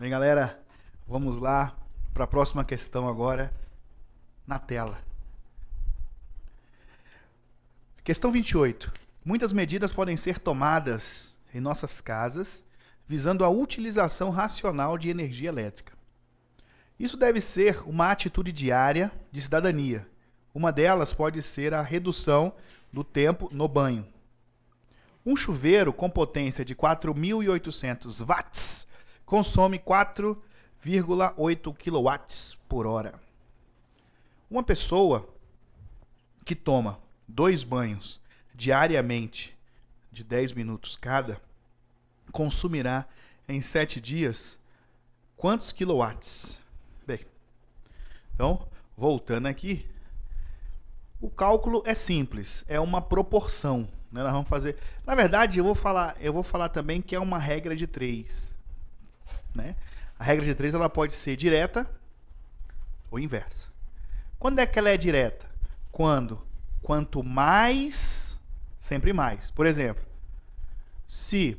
Bem, galera, vamos lá para a próxima questão agora na tela. Questão 28. Muitas medidas podem ser tomadas em nossas casas visando a utilização racional de energia elétrica. Isso deve ser uma atitude diária de cidadania. Uma delas pode ser a redução do tempo no banho. Um chuveiro com potência de 4.800 watts consome 4,8 kW por hora. Uma pessoa que toma 2 banhos diariamente de 10 minutos cada consumirá em 7 dias quantos quilowatts? Bem, então, voltando aqui, o cálculo é simples, é uma proporção, né? Nós vamos fazer. Na verdade, eu vou falar também que é uma regra de 3, né? A regra de 3 ela pode ser direta ou inversa. Quando é que ela é direta? Quanto mais, sempre mais. Por exemplo, se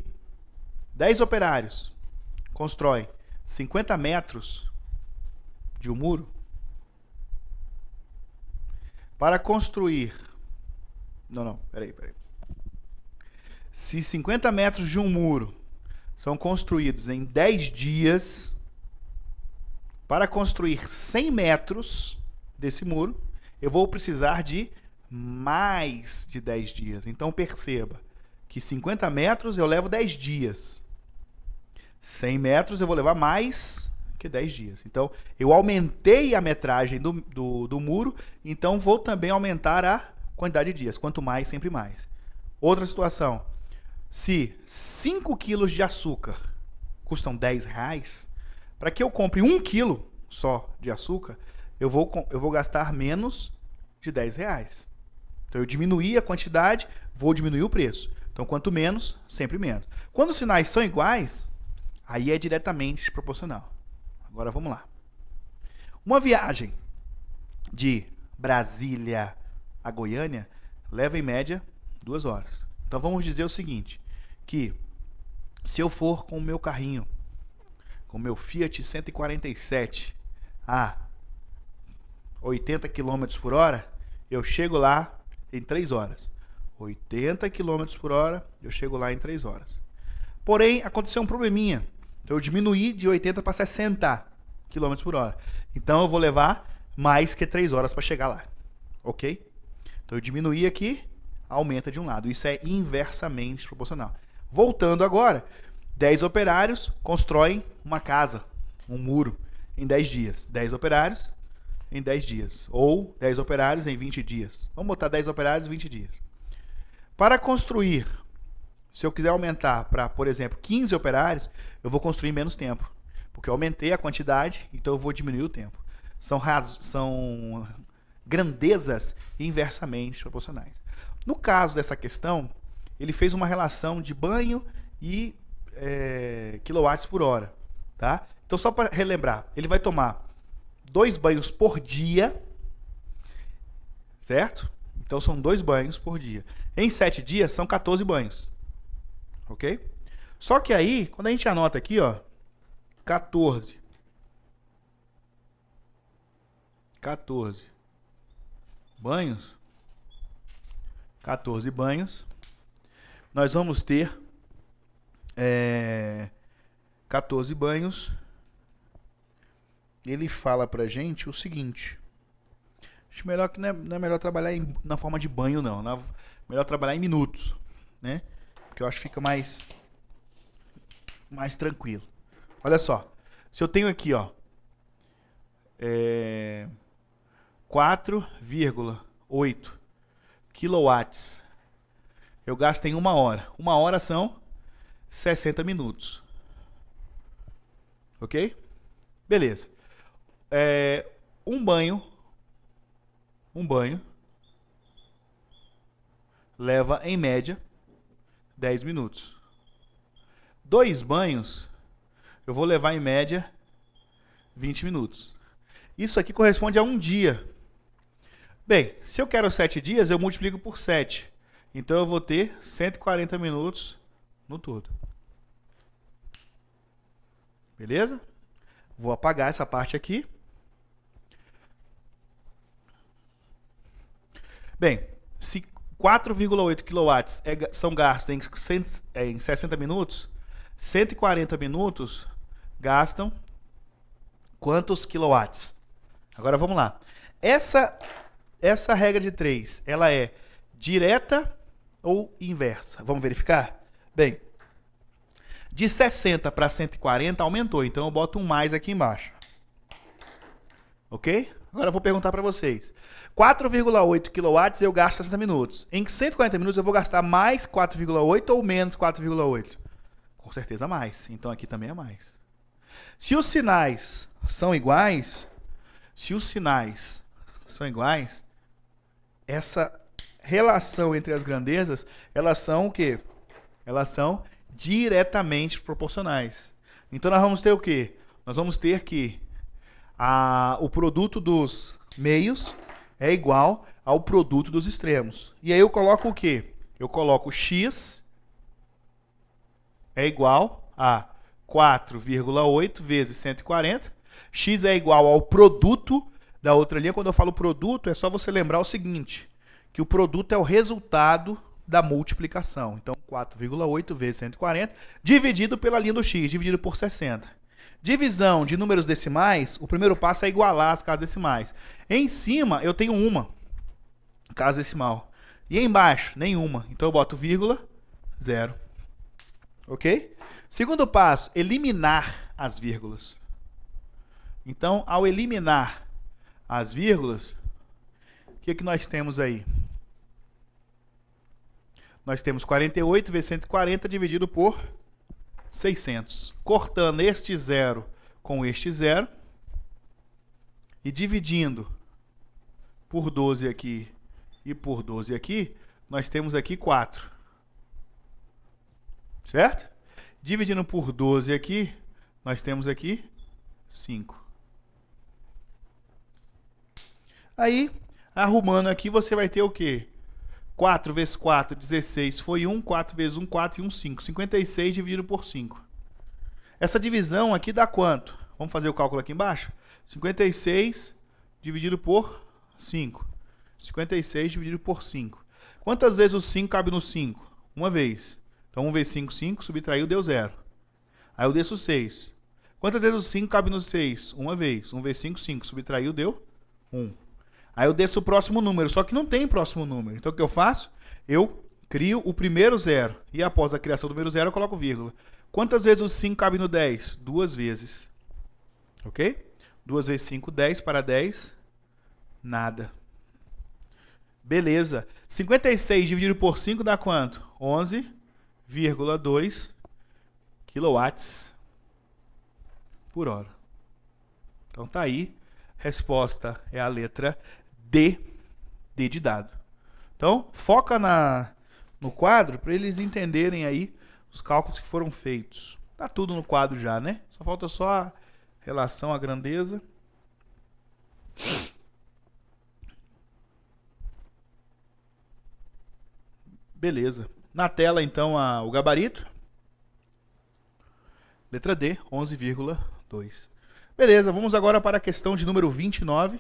10 operários constroem 50 metros de um muro, para construir... Peraí. Se 50 metros de um muro são construídos em 10 dias, para construir 100 metros desse muro, eu vou precisar de mais de 10 dias. Então perceba que 50 metros eu levo 10 dias. 100 metros eu vou levar mais que 10 dias. Então eu aumentei a metragem do muro, então vou também aumentar a quantidade de dias. Quanto mais, sempre mais. Outra situação. Se 5 quilos de açúcar custam 10 reais, para que eu compre 1 quilo só de açúcar, eu vou gastar menos de 10 reais. Então eu diminuí a quantidade, vou diminuir o preço. Então quanto menos, sempre menos. Quando os sinais são iguais, aí é diretamente proporcional. Agora vamos lá. Uma viagem de Brasília a Goiânia leva em média 2 horas. Então vamos dizer o seguinte, que se eu for com o meu carrinho, com o meu Fiat 147 a 80 km por hora, eu chego lá em 3 horas. 80 km por hora, eu chego lá em 3 horas. Porém, aconteceu um probleminha. Então eu diminuí de 80 para 60 km por hora. Então eu vou levar mais que 3 horas para chegar lá. Ok? Então eu diminuí aqui, aumenta de um lado. Isso é inversamente proporcional. Voltando agora, 10 operários constroem uma casa, um muro, em 10 dias. 10 operários em 10 dias. Ou 10 operários em 20 dias. Vamos botar 10 operários em 20 dias. Para construir, se eu quiser aumentar para, por exemplo, 15 operários, eu vou construir em menos tempo. Porque eu aumentei a quantidade, então eu vou diminuir o tempo. São grandezas inversamente proporcionais. No caso dessa questão, ele fez uma relação de banho e quilowatts por hora. Tá? Então, só para relembrar, ele vai tomar 2 banhos por dia, certo? Então, são 2 banhos por dia. Em 7 dias, são 14 banhos. Ok? Só que aí, quando a gente anota aqui, ó, 14 banhos, 14 banhos, nós vamos ter 14 banhos. Ele fala pra gente o seguinte, acho melhor que não é melhor trabalhar na forma de banho não, melhor trabalhar em minutos, né? Porque eu acho que fica mais tranquilo. Olha só, se eu tenho aqui, ó, 4,8 quilowatts, eu gasto em 1 hora. 1 hora são 60 minutos. Ok? Beleza. Um banho leva, em média, 10 minutos. 2 banhos, eu vou levar, em média, 20 minutos. Isso aqui corresponde a 1 dia. Bem, se eu quero 7 dias, eu multiplico por 7. Então eu vou ter 140 minutos no todo. Beleza? Vou apagar essa parte aqui. Bem, se 4,8 kW são gastos em 60 minutos, 140 minutos gastam quantos quilowatts? Agora vamos lá. Essa regra de 3, ela é direta ou inversa? Vamos verificar? Bem, de 60 para 140 aumentou, então eu boto um mais aqui embaixo. Ok? Agora eu vou perguntar para vocês. 4,8 kW eu gasto 60 minutos. Em 140 minutos eu vou gastar mais 4,8 ou menos 4,8? Com certeza mais. Então aqui também é mais. Se os sinais são iguais, essa relação entre as grandezas, elas são o quê? Elas são diretamente proporcionais. Então nós vamos ter o quê? Nós vamos ter que o produto dos meios é igual ao produto dos extremos. E aí eu coloco o quê? Eu coloco x é igual a 4,8 vezes 140. X é igual ao produto da outra linha. Quando eu falo produto, é só você lembrar o seguinte, que o produto é o resultado da multiplicação. Então, 4,8 vezes 140, dividido pela linha do x, dividido por 60. Divisão de números decimais, o primeiro passo é igualar as casas decimais. Em cima, eu tenho uma casa decimal. E embaixo, nenhuma. Então, eu boto vírgula, 0. Ok? Segundo passo, eliminar as vírgulas. Então, ao eliminar as vírgulas, o que nós temos aí? Nós temos 48 vezes 140 dividido por 600. Cortando este 0 com este 0 e dividindo por 12 aqui e por 12 aqui, nós temos aqui 4. Certo? Dividindo por 12 aqui, nós temos aqui 5. Aí, arrumando aqui, você vai ter o quê? 4 vezes 4, 16 foi 1, 4 vezes 1, 4 e 1, 5. 56 dividido por 5. Essa divisão aqui dá quanto? Vamos fazer o cálculo aqui embaixo? 56 dividido por 5. 56 dividido por 5. Quantas vezes o 5 cabe no 5? Uma vez. Então 1 vezes 5, 5, subtraiu, deu 0. Aí eu desço 6. Quantas vezes o 5 cabe no 6? Uma vez. 1 vezes 5, 5, subtraiu, deu 1. Aí eu desço o próximo número, só que não tem próximo número. Então o que eu faço? Eu crio o primeiro 0. E após a criação do primeiro 0, eu coloco vírgula. Quantas vezes o 5 cabe no 10? 2 vezes. Ok? 2 vezes 5, 10 para 10, nada. Beleza. 56 dividido por 5 dá quanto? 11,2 quilowatts por hora. Então tá aí. Resposta é a letra D, D de dado. Então, foca no quadro para eles entenderem aí os cálculos que foram feitos. Tá tudo no quadro já, né? Só falta só a relação à grandeza. Beleza. Na tela, então, o gabarito. Letra D, 11,2. Beleza, vamos agora para a questão de número 29.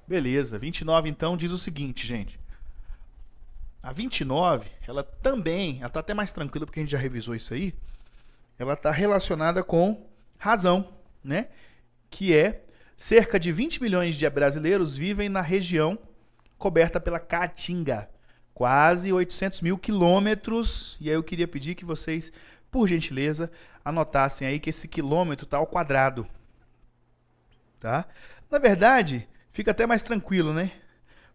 Beleza, 29 então diz o seguinte, gente. A 29, ela está até mais tranquila porque a gente já revisou isso aí. Ela está relacionada com razão, né? Que é cerca de 20 milhões de brasileiros vivem na região coberta pela Caatinga. Quase 800 mil quilômetros. E aí eu queria pedir que vocês, por gentileza, anotassem aí que esse quilômetro está ao quadrado. Tá? Na verdade, fica até mais tranquilo, né?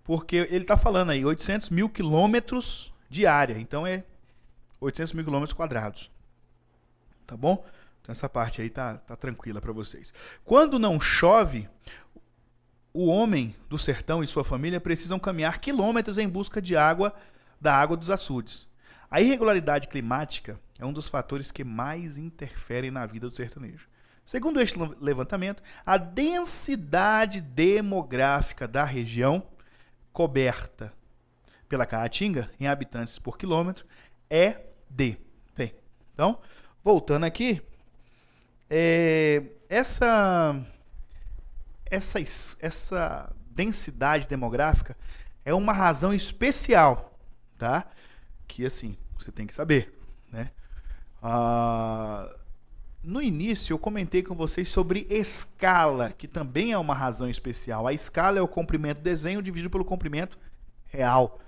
Porque ele está falando aí 800 mil quilômetros de área. Então é 800 mil quilômetros quadrados. Tá bom? Então essa parte aí tá tranquila para vocês. Quando não chove, o homem do sertão e sua família precisam caminhar quilômetros em busca de água, da água dos açudes. A irregularidade climática é um dos fatores que mais interferem na vida do sertanejo. Segundo este levantamento, a densidade demográfica da região coberta pela Caatinga, em habitantes por quilômetro, é de... Bem, então, voltando aqui, essa densidade demográfica é uma razão especial, tá? Que assim, você tem que saber, né? No início eu comentei com vocês sobre escala, que também é uma razão especial. A escala é o comprimento do desenho dividido pelo comprimento real.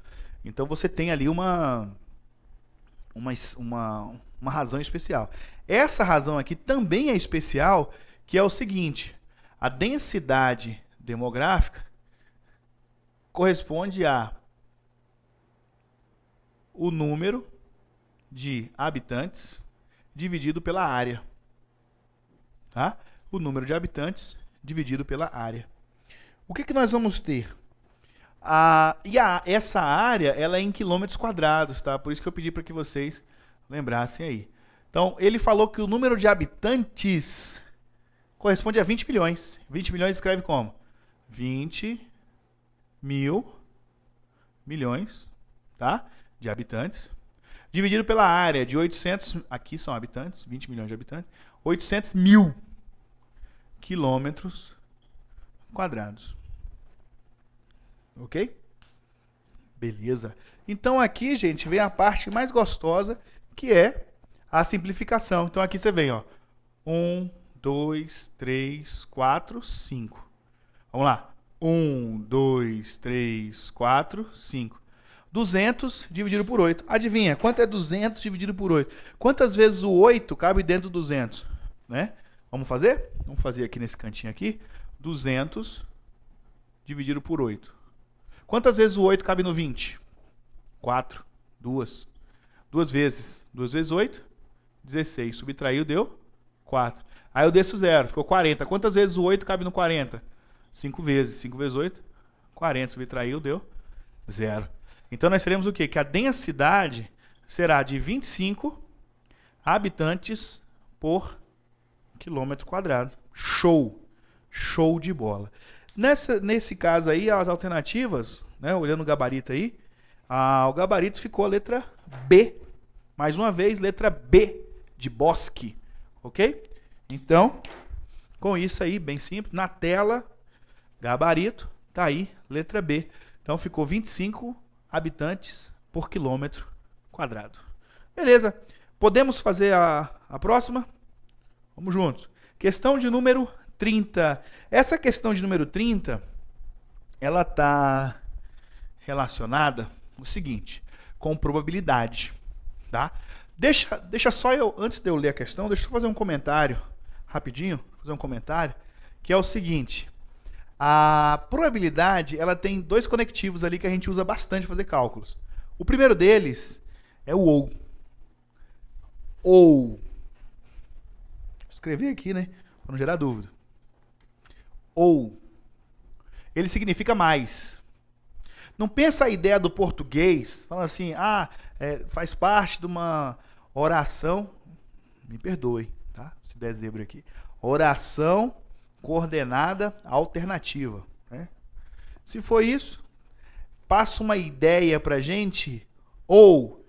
Então você tem ali uma razão especial. Essa razão aqui também é especial, que é o seguinte: a densidade demográfica corresponde a o número de habitantes dividido pela área. Tá? O número de habitantes dividido pela área. O que nós vamos ter? Essa área ela é em quilômetros quadrados, tá? Por isso que eu pedi para que vocês lembrassem aí. Então, ele falou que o número de habitantes corresponde a 20 milhões. 20 milhões escreve como? 20 mil milhões, tá? De habitantes. Dividido pela área de 800, aqui são habitantes, 20 milhões de habitantes, 800 mil quilômetros quadrados. Ok? Beleza. Então aqui, gente, vem a parte mais gostosa, que é a simplificação. Então aqui você vem, ó. 1, 2, 3, 4, 5. Vamos lá. 1, 2, 3, 4, 5. 200 dividido por 8. Adivinha, quanto é 200 dividido por 8? Quantas vezes o 8 cabe dentro do 200? Né? Vamos fazer? Vamos fazer aqui nesse cantinho aqui. 200 dividido por 8. Quantas vezes o 8 cabe no 20? 4. 2. 2 vezes. 2 vezes 8? 16. Subtraiu, deu 4. Aí eu desço 0, ficou 40. Quantas vezes o 8 cabe no 40? 5 vezes. 5 vezes 8? 40. Subtraiu, deu 0. Então nós teremos o quê? Que a densidade será de 25 habitantes por quilômetro quadrado. Show! Show de bola. Nesse caso aí, as alternativas, né, olhando o gabarito aí, o gabarito ficou a letra B. Mais uma vez, letra B de bosque. Ok? Então, com isso aí, bem simples, na tela, gabarito, tá aí, letra B. Então ficou 25 habitantes por quilômetro quadrado. Beleza. Podemos fazer a próxima? Vamos juntos. Questão de número 30. Essa questão de número 30, ela está relacionada o seguinte, com probabilidade, tá? Deixa só eu, antes de eu ler a questão, deixa eu fazer um comentário rapidinho, que é o seguinte: a probabilidade, ela tem dois conectivos ali que a gente usa bastante para fazer cálculos. O primeiro deles é o ou. Ou. Vou escrever aqui, né, para não gerar dúvida. Ou. Ele significa mais. Não pensa a ideia do português, falando assim, faz parte de uma oração, me perdoe, tá? Se der zebra aqui. Oração coordenada alternativa, né? Se for isso, passa uma ideia pra gente, ou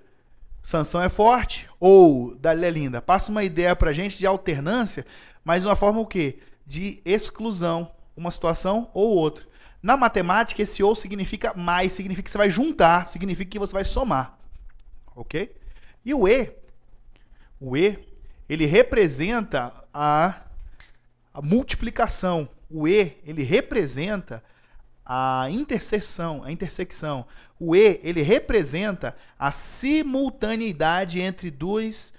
Sansão é forte, ou Dalila é linda. Passa uma ideia pra gente de alternância, mas de uma forma o quê? De exclusão, uma situação ou outra. Na matemática, esse ou significa mais, significa que você vai juntar, significa que você vai somar. Ok? E o E, ele representa a multiplicação. O E, ele representa a intersecção. O E, ele representa a simultaneidade entre dois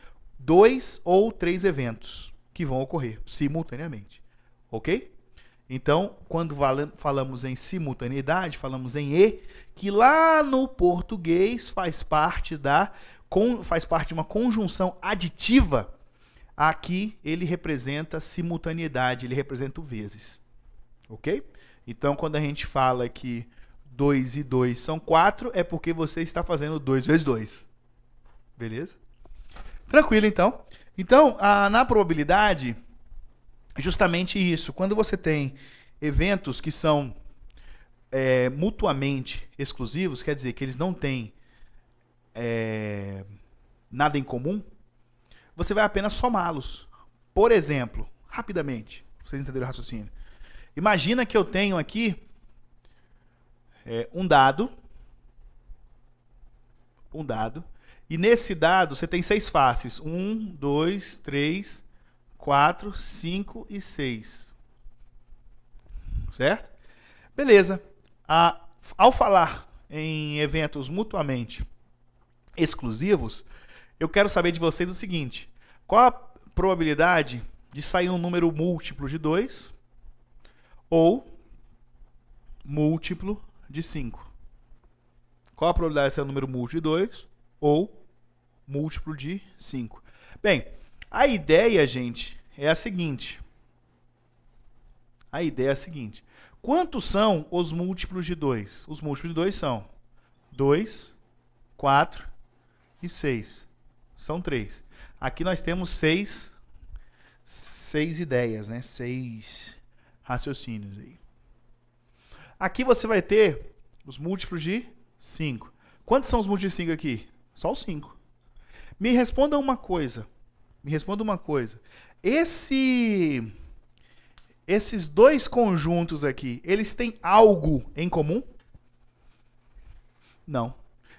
ou três eventos que vão ocorrer simultaneamente. Ok? Então, quando falamos em simultaneidade, falamos em E, que lá no português faz parte de uma conjunção aditiva. Aqui ele representa simultaneidade, ele representa o vezes. Ok? Então, quando a gente fala que 2 e 2 são 4, é porque você está fazendo 2 vezes 2. Beleza? Tranquilo, então. Então, na probabilidade, justamente isso. Quando você tem eventos que são mutuamente exclusivos, quer dizer que eles não têm nada em comum, você vai apenas somá-los. Por exemplo, rapidamente, pra vocês entenderem o raciocínio. Imagina que eu tenho aqui um dado, e nesse dado você tem 6 faces. 1, 2, 3, 4, 5 e 6. Certo? Beleza. Ao falar em eventos mutuamente exclusivos, eu quero saber de vocês o seguinte: qual a probabilidade de sair um número múltiplo de 2 ou múltiplo de 5? Qual a probabilidade de sair um número múltiplo de 2 ou múltiplo de 5? Bem, a ideia, gente, é a seguinte. Quantos são os múltiplos de 2? Os múltiplos de 2 são 2, 4 e 6. São 3. Aqui nós temos 6 ideias, né? 6 raciocínios aí. Aqui você vai ter os múltiplos de 5. Quantos são os múltiplos de 5 aqui? Só os 5. Me responda uma coisa. Esses dois conjuntos aqui, eles têm algo em comum? Não.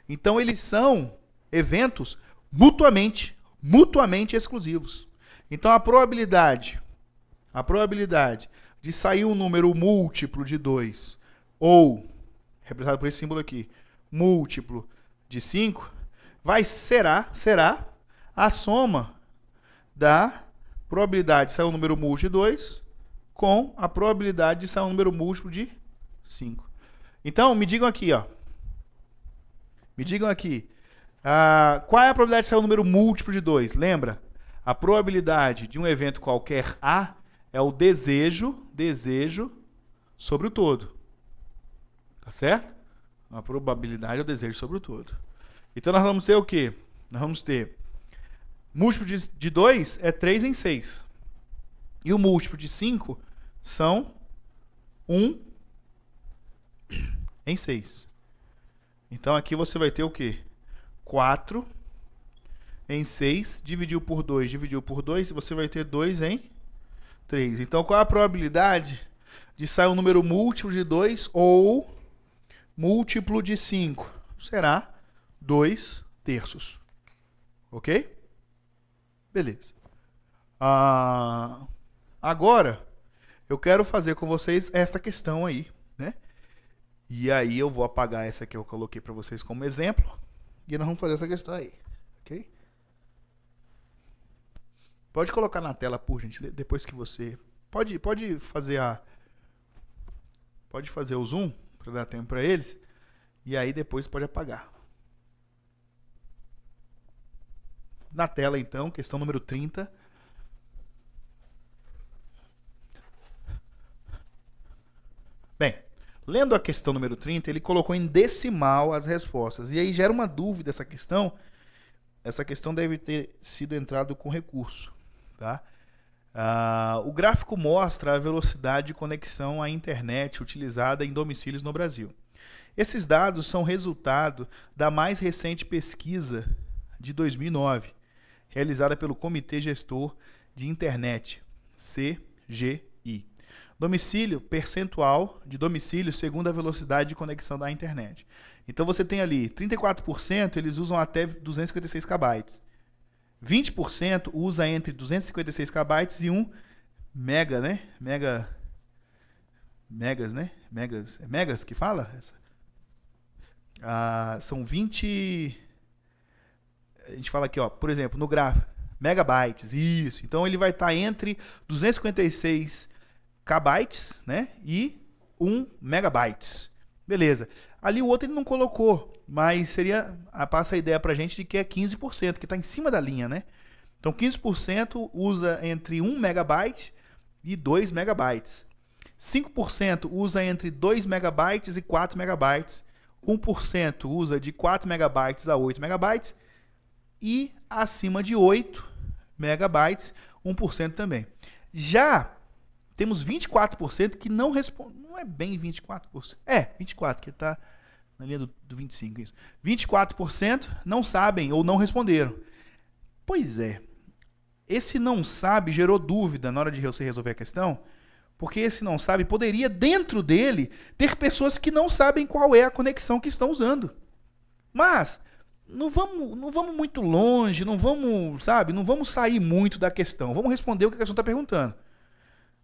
Então eles são eventos mutuamente exclusivos. Então a probabilidade de sair um número múltiplo de 2 ou, representado por esse símbolo aqui, múltiplo de 5, será a soma da probabilidade de sair um número múltiplo de 2 com a probabilidade de sair um número múltiplo de 5. Então, me digam aqui, qual é a probabilidade de sair um número múltiplo de 2? Lembra? A probabilidade de um evento qualquer A é o desejo sobre o todo. Tá certo? A probabilidade é o desejo sobre o todo. Então, nós vamos ter o quê? Nós vamos ter múltiplo de 2 é 3 em 6. E o múltiplo de 5 são 1 em 6. Então aqui você vai ter o quê? 4 em 6, dividiu por 2, você vai ter 2 em 3. Então qual é a probabilidade de sair um número múltiplo de 2 ou múltiplo de 5? Será 2 terços. Ok? Beleza. Agora, eu quero fazer com vocês esta questão aí, né? E aí eu vou apagar essa que eu coloquei para vocês como exemplo. E nós vamos fazer essa questão aí, ok? Pode colocar na tela, por gentileza, depois que você... Pode fazer o zoom, para dar tempo para eles. E aí depois pode apagar. Na tela, então, questão número 30. Bem, lendo a questão número 30, ele colocou em decimal as respostas. E aí gera uma dúvida essa questão. Essa questão deve ter sido entrado com recurso. Tá? O gráfico mostra a velocidade de conexão à internet utilizada em domicílios no Brasil. Esses dados são resultado da mais recente pesquisa de 2009, realizada pelo Comitê Gestor de Internet, CGI. Domicílio, percentual de domicílio segundo a velocidade de conexão da internet. Então você tem ali 34%, eles usam até 256 KB. 20% usa entre 256 KB e 1 mega, né? Megas, né? Megas que fala? São 20... A gente fala aqui, ó, por exemplo, no gráfico, megabytes, isso. Então ele vai estar entre 256 KB, né, e 1 megabytes. Beleza. Ali o outro ele não colocou, mas passa a ideia pra gente de que é 15%, que está em cima da linha, né? Então 15% usa entre 1 megabyte e 2 megabytes. 5% usa entre 2 megabytes e 4 megabytes. 1% usa de 4 megabytes a 8 megabytes. E acima de 8 megabytes, 1% também. Já temos 24% que não responde. Não é bem 24%. É, 24%, que está na linha do 25%. Isso. 24% não sabem ou não responderam. Pois é. esse não sabe gerou dúvida na hora de você resolver a questão, porque esse não sabe poderia, dentro dele, ter pessoas que não sabem qual é a conexão que estão usando. Mas não vamos muito longe, não vamos sair muito da questão. Vamos responder o que a questão está perguntando.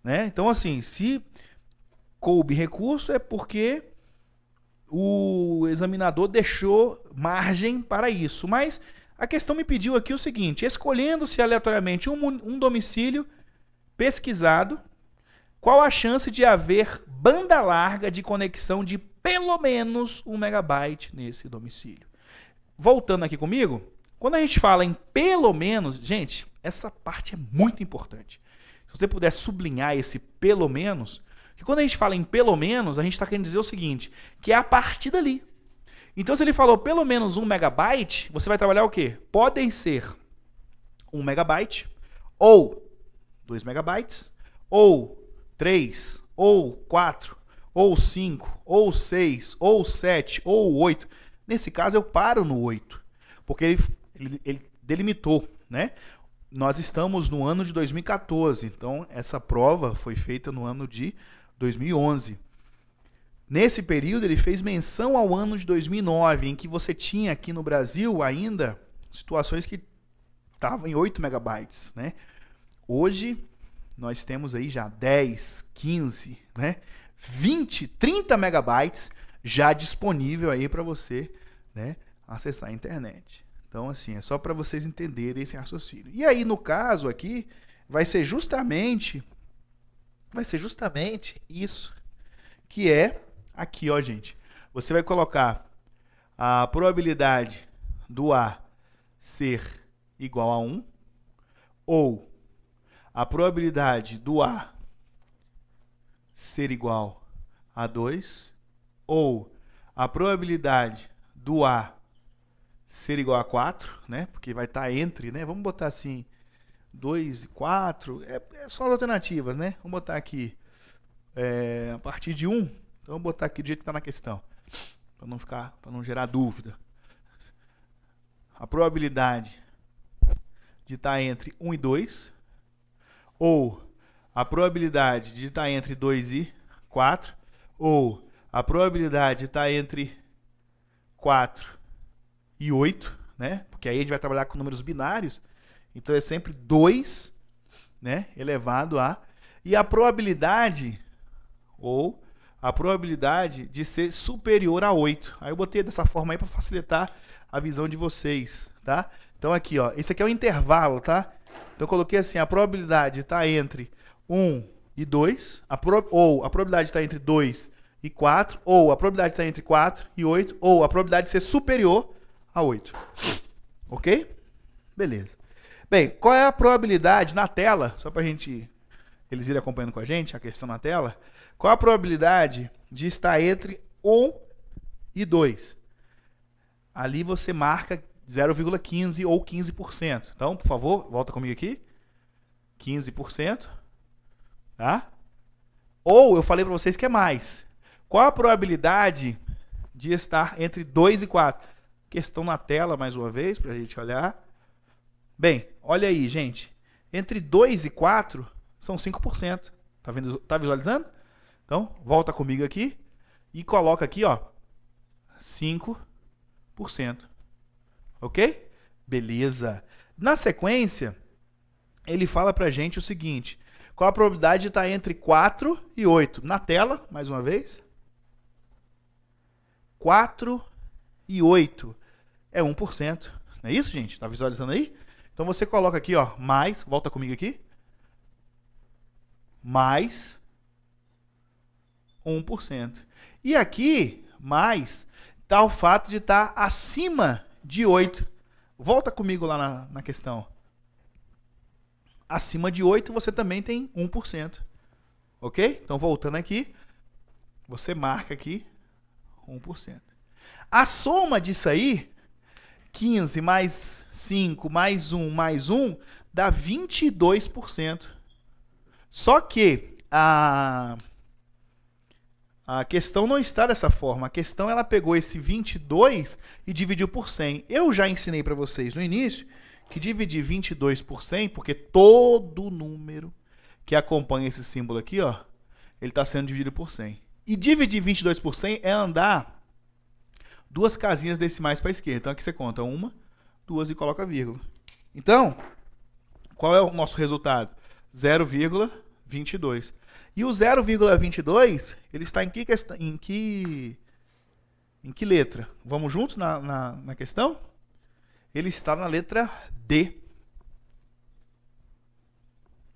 Né? Então, assim, se coube recurso é porque o examinador deixou margem para isso. Mas a questão me pediu aqui o seguinte: escolhendo-se aleatoriamente um domicílio pesquisado, qual a chance de haver banda larga de conexão de pelo menos 1 megabyte nesse domicílio? Voltando aqui comigo, quando a gente fala em pelo menos, gente, essa parte é muito importante. Se você puder sublinhar esse pelo menos, que quando a gente fala em pelo menos, a gente está querendo dizer o seguinte, que é a partir dali. Então, se ele falou pelo menos 1 megabyte, você vai trabalhar o quê? Podem ser 1 megabyte, ou 2 megabytes, ou 3, ou 4, ou 5, ou 6, ou 7, ou 8. Nesse caso, eu paro no 8, porque ele delimitou, né? Nós estamos no ano de 2014, então essa prova foi feita no ano de 2011. Nesse período, ele fez menção ao ano de 2009, em que você tinha aqui no Brasil ainda situações que estavam em 8 megabytes, né? Hoje, nós temos aí já 10, 15, né? 20, 30 megabytes já disponível aí para você, né, acessar a internet. Então, assim, é só para vocês entenderem esse raciocínio. E aí, no caso aqui, vai ser justamente isso que é aqui, ó, gente. Você vai colocar a probabilidade do A ser igual a 1, ou a probabilidade do A ser igual a 2, ou a probabilidade do A ser igual a 4, né? Porque vai estar entre, né? Vamos botar assim, 2 e 4, são as alternativas, né? Vamos botar aqui a partir de 1, então vamos botar aqui do jeito que está na questão, para não gerar dúvida. A probabilidade de estar entre 1 e 2, ou a probabilidade de estar entre 2 e 4, ou a probabilidade de estar entre 4 e 8, né? Porque aí a gente vai trabalhar com números binários, então é sempre 2, né, elevado a, e a probabilidade, ou a probabilidade de ser superior a 8. Aí eu botei dessa forma aí para facilitar a visão de vocês, tá? Então aqui, ó, esse aqui é o intervalo, tá? Então eu coloquei assim, a probabilidade está entre 1 e 2, ou a probabilidade está entre 2 e 4, ou a probabilidade está entre 4 e 8, ou a probabilidade de ser superior a 8. Ok? Beleza. Bem, qual é a probabilidade na tela, só para eles irem acompanhando com a gente, a questão na tela, qual a probabilidade de estar entre 1 e 2? Ali você marca 0,15 ou 15%. Então, por favor, volta comigo aqui. 15%. Tá? Ou eu falei para vocês que é mais. Qual a probabilidade de estar entre 2 e 4? Questão na tela, mais uma vez, para a gente olhar. Bem, olha aí, gente. Entre 2 e 4 são 5%. Tá vendo? Tá visualizando? Então, volta comigo aqui e coloca aqui, ó, 5%. Ok? Beleza. Na sequência, ele fala pra gente o seguinte: qual a probabilidade de estar entre 4 e 8? Na tela, mais uma vez. 4 e 8 é 1%. Não é isso, gente? Tá visualizando aí? Então você coloca aqui, ó, mais, volta comigo aqui, mais 1%. E aqui, mais, tá o fato de estar acima de 8. Volta comigo lá na questão. Acima de 8 você também tem 1%. Ok? Então, voltando aqui, você marca aqui 1%. A soma disso aí, 15 mais 5 mais 1 dá 22%. Só que A questão não está dessa forma. A questão, ela pegou esse 22 e dividiu por 100. Eu já ensinei para vocês no início que dividir 22 por 100, porque todo número que acompanha esse símbolo aqui, ó, ele está sendo dividido por 100. E dividir 22 por 100 é andar 2 casinhas decimais para a esquerda. Então aqui você conta 1, 2 e coloca vírgula. Então, qual é o nosso resultado? 0,22. E o 0,22, ele está em que letra? Vamos juntos na questão? Ele está na letra D.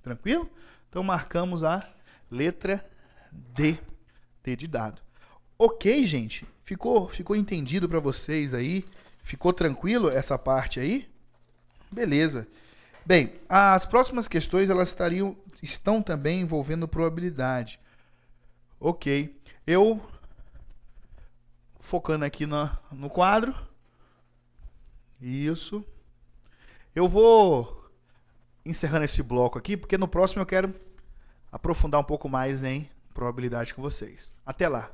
Tranquilo? Então marcamos a letra D. D de dado. Ok, gente? Ficou entendido para vocês aí? Ficou tranquilo essa parte aí? Beleza. Bem, as próximas questões elas estão também envolvendo probabilidade. Ok. Eu, focando aqui no quadro. Isso. Eu vou encerrando esse bloco aqui, porque no próximo eu quero aprofundar um pouco mais em probabilidade com vocês. Até lá.